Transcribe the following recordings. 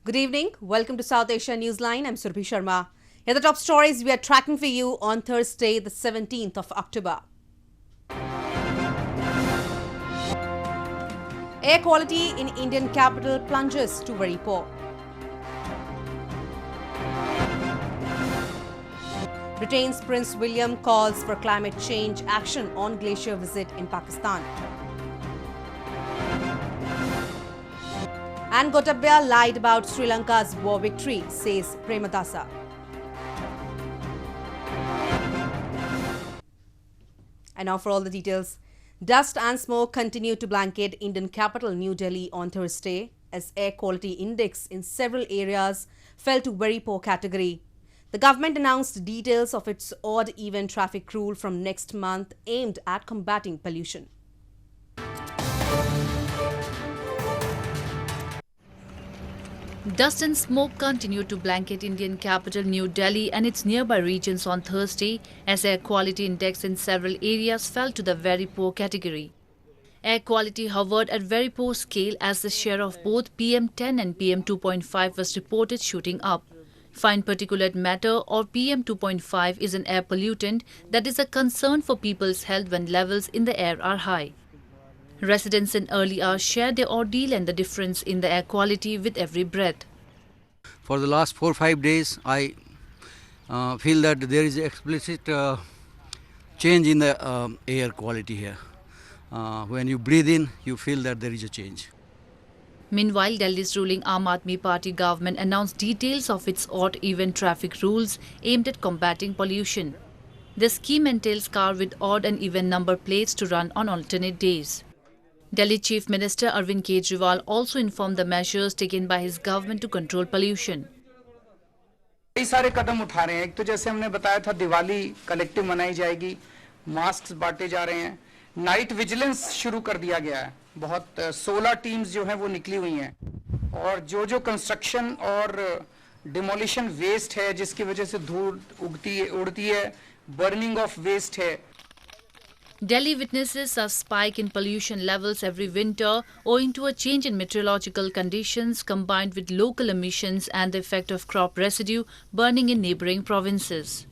Good evening. Welcome to South Asia Newsline. I'm Surabhi Sharma. Here are the top stories we are tracking for you on Thursday, the 17th of October. Air quality in Indian capital plunges to very poor. Britain's Prince William calls for climate change action on glacier visit in Pakistan. And Gotabhaya lied about Sri Lanka's war victory, says Premadasa. And now for all the details. Dust and smoke continue to blanket Indian capital New Delhi on Thursday as air quality index in several areas fell to very poor category. The government announced details of its odd-even traffic rule from next month aimed at combating pollution. Dust and smoke continued to blanket Indian capital New Delhi and its nearby regions on Thursday as air quality index in several areas fell to the very poor category. Air quality hovered at very poor scale as the share of both PM10 and PM2.5 was reported shooting up. Fine particulate matter or PM2.5 is an air pollutant that is a concern for people's health when levels in the air are high. Residents in early hours shared their ordeal and the difference in the air quality with every breath. For the last 4 or 5 days, I feel that there is explicit change in the air quality here. When you breathe in, you feel that there is a change. Meanwhile, Delhi's ruling Aam Aadmi Party government announced details of its odd-even traffic rules aimed at combating pollution. The scheme entails cars with odd and even number plates to run on alternate days. Delhi Chief Minister Arvind Kejriwal also informed the measures taken by his government to control pollution. कई सारे कदम उठा रहे हैं। एक तो जैसे हमने बताया था दिवाली कलेक्टिव मनाई जाएगी, मास्क बांटे जा रहे हैं, नाइट विजिलेंस शुरू कर दिया गया है। बहुत 16 टीम्स जो हैं वो निकली हुई हैं और जो कंस्ट्रक्शन और डिमोलिशन वेस्ट है जिसकी वजह से धूल उड़ती है, बर्निंग ऑफ वेस्ट है। Delhi witnesses a spike in pollution levels every winter owing to a change in meteorological conditions combined with local emissions and the effect of crop residue burning in neighbouring provinces.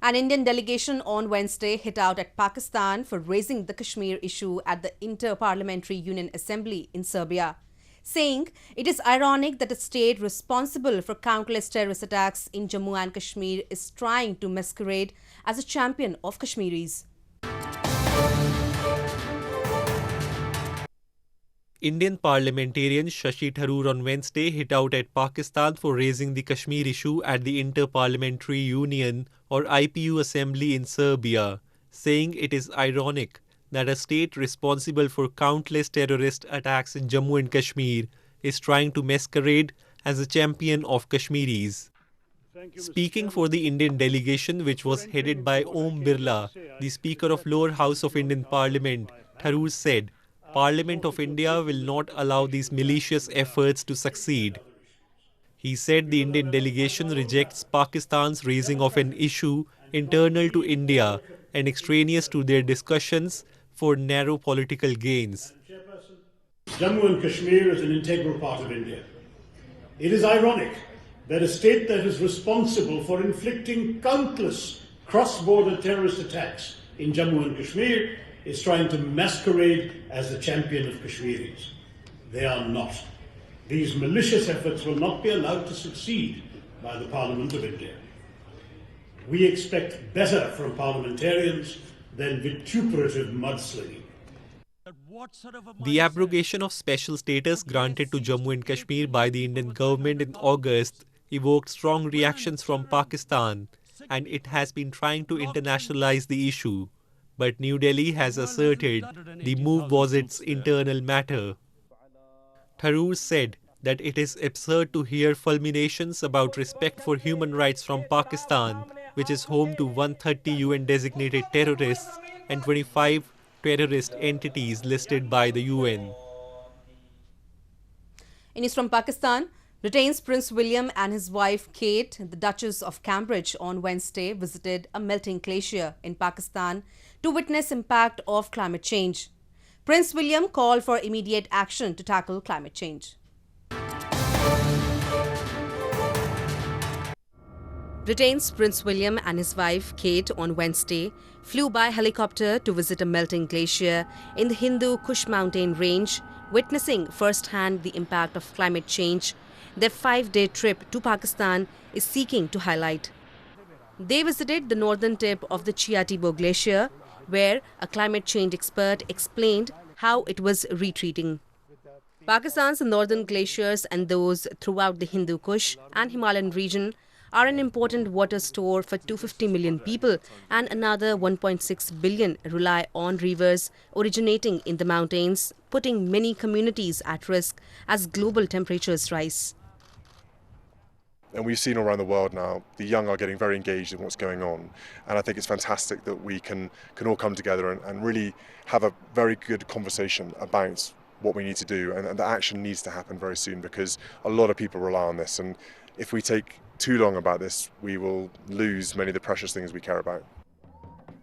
An Indian delegation on Wednesday hit out at Pakistan for raising the Kashmir issue at the Inter-Parliamentary Union Assembly in Serbia, saying it is ironic that a state responsible for countless terrorist attacks in Jammu and Kashmir is trying to masquerade as a champion of Kashmiris. Indian parliamentarian Shashi Tharoor on Wednesday hit out at Pakistan for raising the Kashmir issue at the Inter-Parliamentary Union or IPU Assembly in Serbia, saying it is ironic that a state responsible for countless terrorist attacks in Jammu and Kashmir is trying to masquerade as a champion of Kashmiris. Speaking for the Indian delegation, which was headed by Om Birla, the Speaker of Lower House of Indian Parliament, Tharoor said, Parliament of India will not allow these malicious efforts to succeed. He said the Indian delegation rejects Pakistan's raising of an issue internal to India and extraneous to their discussions for narrow political gains. Jammu and Kashmir is an integral part of India. It is ironic that a state that is responsible for inflicting countless cross-border terrorist attacks in Jammu and Kashmir is trying to masquerade as the champion of Kashmiris. They are not. These malicious efforts will not be allowed to succeed by the Parliament of India. We expect better from parliamentarians than vituperative mudslinging. The abrogation of special status granted to Jammu and Kashmir by the Indian government in August evoked strong reactions from Pakistan, and it has been trying to internationalize the issue. But New Delhi has asserted the move was its internal matter. Tharoor said that it is absurd to hear fulminations about respect for human rights from Pakistan, which is home to 130 UN-designated terrorists and 25 terrorist entities listed by the UN. In news from Pakistan, Britain's Prince William and his wife Kate, the Duchess of Cambridge, on Wednesday visited a melting glacier in Pakistan to witness impact of climate change. Prince William called for immediate action to tackle climate change. Britain's Prince William and his wife Kate on Wednesday flew by helicopter to visit a melting glacier in the Hindu Kush mountain range, witnessing firsthand the impact of climate change. Their 5-day trip to Pakistan is seeking to highlight. They visited the northern tip of the Chiatibo Glacier, where a climate change expert explained how it was retreating. Pakistan's northern glaciers and those throughout the Hindu Kush and Himalayan region are an important water store for 250 million people, and another 1.6 billion rely on rivers originating in the mountains, putting many communities at risk as global temperatures rise. And we've seen all around the world now, the young are getting very engaged in what's going on. And I think it's fantastic that we can all come together and really have a very good conversation about what we need to do. And the action needs to happen very soon, because a lot of people rely on this. And if we take too long about this, we will lose many of the precious things we care about.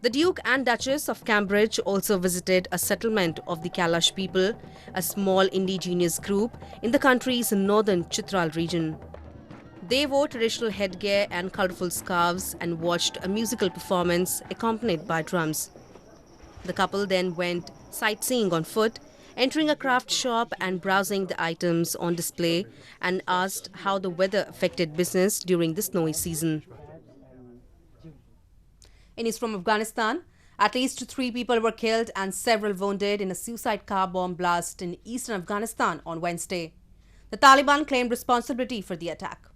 The Duke and Duchess of Cambridge also visited a settlement of the Kailash people, a small indigenous group in the country's northern Chitral region. They wore traditional headgear and colourful scarves and watched a musical performance accompanied by drums. The couple then went sightseeing on foot, entering a craft shop and browsing the items on display, and asked how the weather affected business during the snowy season. In news from Afghanistan, at least 3 people were killed and several wounded in a suicide car bomb blast in eastern Afghanistan on Wednesday. The Taliban claimed responsibility for the attack.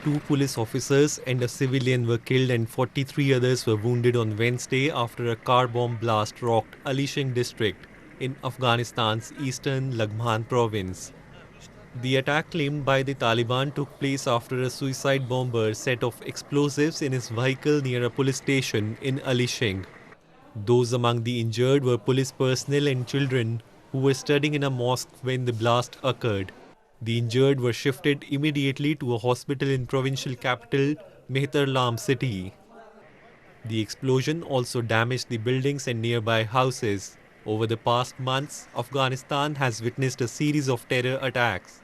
Two police officers and a civilian were killed and 43 others were wounded on Wednesday after a car bomb blast rocked Alishin district in Afghanistan's eastern Laghman province. The attack claimed by the Taliban took place after a suicide bomber set off explosives in his vehicle near a police station in Alishin. Those among the injured were police personnel and children who were studying in a mosque when the blast occurred. The injured were shifted immediately to a hospital in provincial capital Mehtarlam city. The explosion also damaged the buildings and nearby houses. Over the past months, Afghanistan has witnessed a series of terror attacks.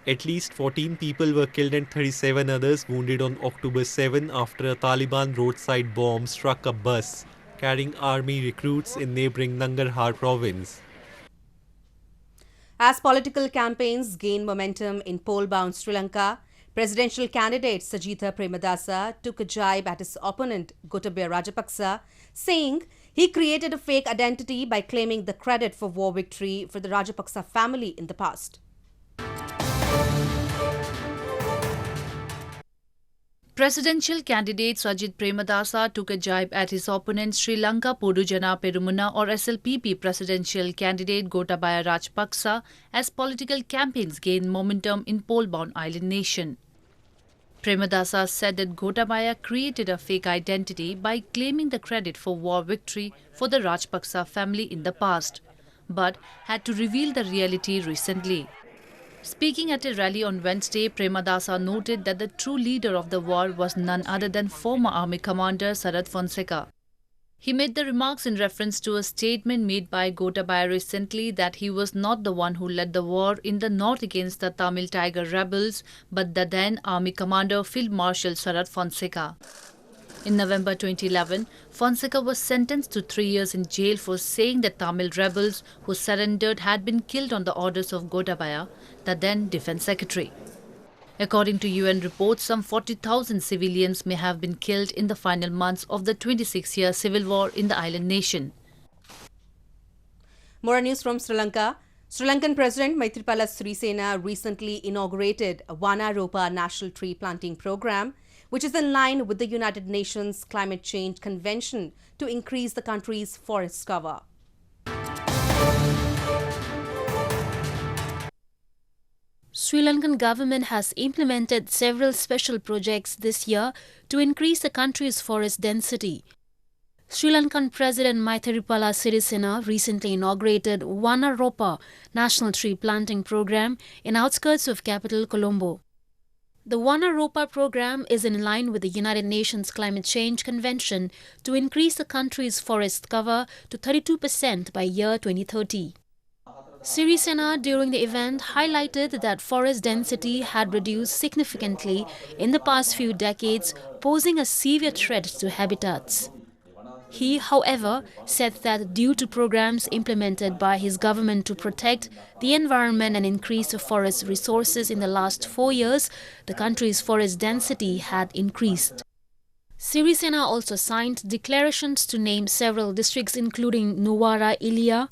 At least 14 people were killed and 37 others wounded on October 7 after a Taliban roadside bomb struck a bus carrying army recruits in neighboring Nangarhar province. As political campaigns gain momentum in poll-bound Sri Lanka, presidential candidate Sajitha Premadasa took a jibe at his opponent Gotabhaya Rajapaksa, saying he created a fake identity by claiming the credit for war victory for the Rajapaksa family in the past. Presidential candidate Sajith Premadasa took a jibe at his opponent Sri Lanka Podujana Perumuna or SLPP presidential candidate Gotabhaya Rajapaksa as political campaigns gain momentum in poll-bound island nation. Premadasa said that Gotabhaya created a fake identity by claiming the credit for war victory for the Rajapaksa family in the past, but had to reveal the reality recently. Speaking at a rally on Wednesday, Premadasa noted that the true leader of the war was none other than former army commander Sarath Fonseca. He made the remarks in reference to a statement made by Gotabhaya recently that he was not the one who led the war in the north against the Tamil Tiger rebels, but the then army commander Field Marshal Sarath Fonseca. In November 2011, Fonseca was sentenced to 3 years in jail for saying that Tamil rebels who surrendered had been killed on the orders of Gotabhaya, the then Defence Secretary. According to UN reports, some 40,000 civilians may have been killed in the final months of the 26-year civil war in the island nation. More news from Sri Lanka. Sri Lankan President Maithripala Sirisena recently inaugurated a Vanaropa National Tree Planting Program, which is in line with the United Nations Climate Change Convention to increase the country's forest cover. Sri Lankan government has implemented several special projects this year to increase the country's forest density. Sri Lankan President Maithripala Sirisena recently inaugurated Vanaropa National Tree Planting Program in outskirts of capital Colombo. The Vanaropa program is in line with the United Nations Climate Change Convention to increase the country's forest cover to 32% by year 2030. Sri Lanka during the event highlighted that forest density had reduced significantly in the past few decades, posing a severe threat to habitats. He, however, said that due to programs implemented by his government to protect the environment and increase forest resources in the last 4 years, the country's forest density had increased. Sri Lanka also signed declarations to name several districts including Nuwara Eliya,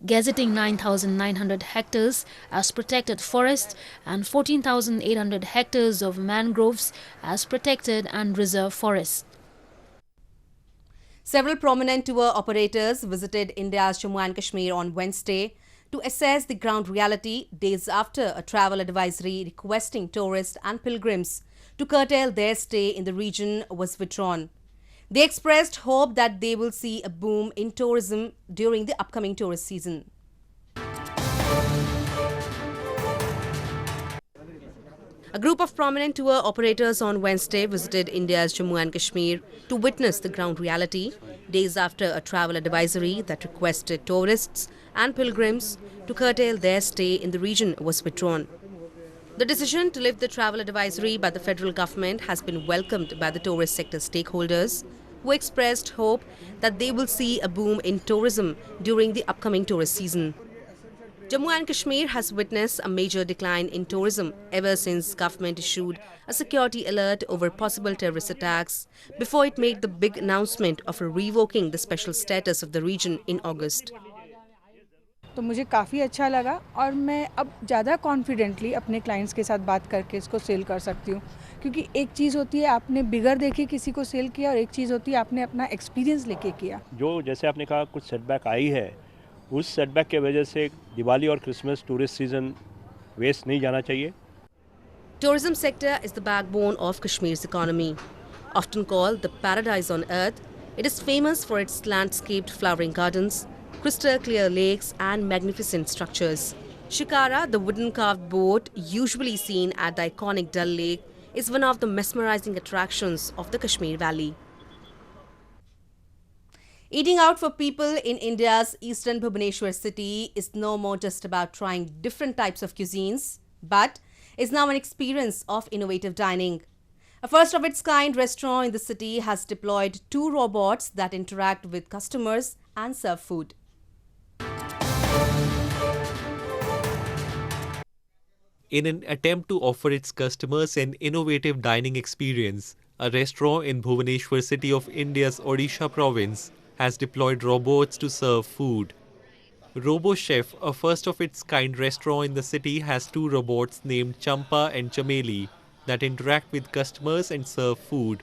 gazetting 9,900 hectares as protected forest and 14,800 hectares of mangroves as protected and reserve forest. Several prominent tour operators visited India's Jammu and Kashmir on Wednesday to assess the ground reality days after a travel advisory requesting tourists and pilgrims to curtail their stay in the region was withdrawn. They expressed hope that they will see a boom in tourism during the upcoming tourist season. A group of prominent tour operators on Wednesday visited India's Jammu and Kashmir to witness the ground reality days after a travel advisory that requested tourists and pilgrims to curtail their stay in the region was withdrawn. The decision to lift the travel advisory by the federal government has been welcomed by the tourist sector stakeholders, who expressed hope that they will see a boom in tourism during the upcoming tourist season. Jammu and Kashmir has witnessed a major decline in tourism ever since government issued a security alert over possible terrorist attacks before it made the big announcement of revoking the special status of the region in August. तो मुझे काफ़ी अच्छा लगा और मैं अब ज़्यादा confidently अपने क्लाइंट्स के साथ बात करके इसको सेल कर सकती हूँ, क्योंकि एक चीज़ होती है आपने बिगर देखे किसी को सेल किया और एक चीज़ होती है आपने अपना एक्सपीरियंस लेके किया. जो जैसे आपने कहा कुछ सेटबैक आई है, उस सेटबैक के वजह से दिवाली और क्रिसमस टूरिस्ट सीजन वेस्ट नहीं जाना चाहिए. Tourism sector is the backbone of Kashmir's economy. Often called the paradise on earth, it is famous for its landscaped flowering gardens, crystal clear lakes and magnificent structures. Shikara, the wooden carved boat usually seen at the iconic Dal Lake, is one of the mesmerizing attractions of the Kashmir Valley. Eating out for people in India's eastern Bhubaneswar city is no more just about trying different types of cuisines, but is now an experience of innovative dining. A first-of-its-kind restaurant in the city has deployed 2 robots that interact with customers and serve food. In an attempt to offer its customers an innovative dining experience, a restaurant in Bhubaneswar city of India's Odisha province has deployed robots to serve food. RoboChef, a first-of-its-kind restaurant in the city, has 2 robots named Champa and Chameli that interact with customers and serve food.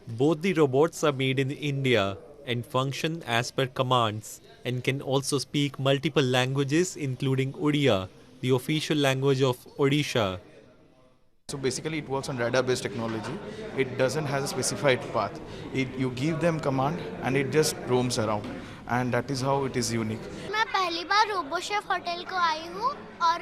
Both the robots are made in India and function as per commands and can also speak multiple languages including Odia, the official language of Odisha. So basically it works on radar-based technology. It doesn't have a specified path. You give them command and it just roams around, and that is how it is unique. मैं पहली बार RoboChef hotel को आई हूँ और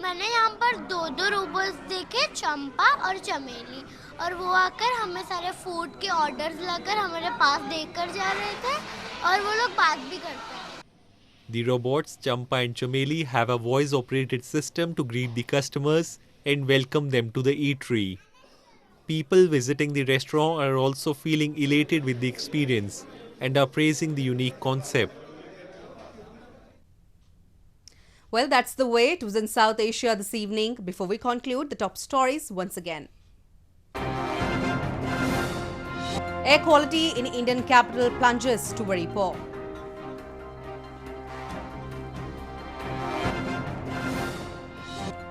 मैंने यहाँ पर 2 robots देखे, चंपा और चमेली, और वो आकर हमें सारे फूड के ऑर्डर्स लाकर हमारे पास देकर जा रहे थे और वो लोग बात भी करते हैं. The robots Champa and Chameli have a voice-operated system to greet the customers and welcome them to the eatery. People visiting the restaurant are also feeling elated with the experience and are praising the unique concept. Well, that's the way it was in South Asia this evening. Before we conclude, the top stories once again. Air quality in Indian capital plunges to very poor.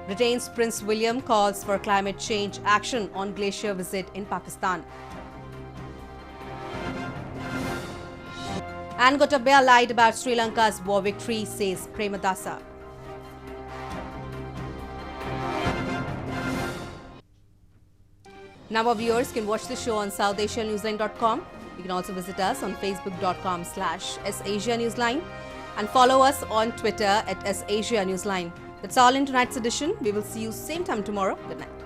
Britain's Prince William calls for climate change action on glacier visit in Pakistan. And Gotabhaya lied about Sri Lanka's war victory, says Premadasa. Now our viewers can watch the show on SouthAsiaNewsline.com. You can also visit us on Facebook.com/SAsia Newsline and follow us on Twitter @SAsia Newsline. That's all in tonight's edition. We will see you same time tomorrow. Good night.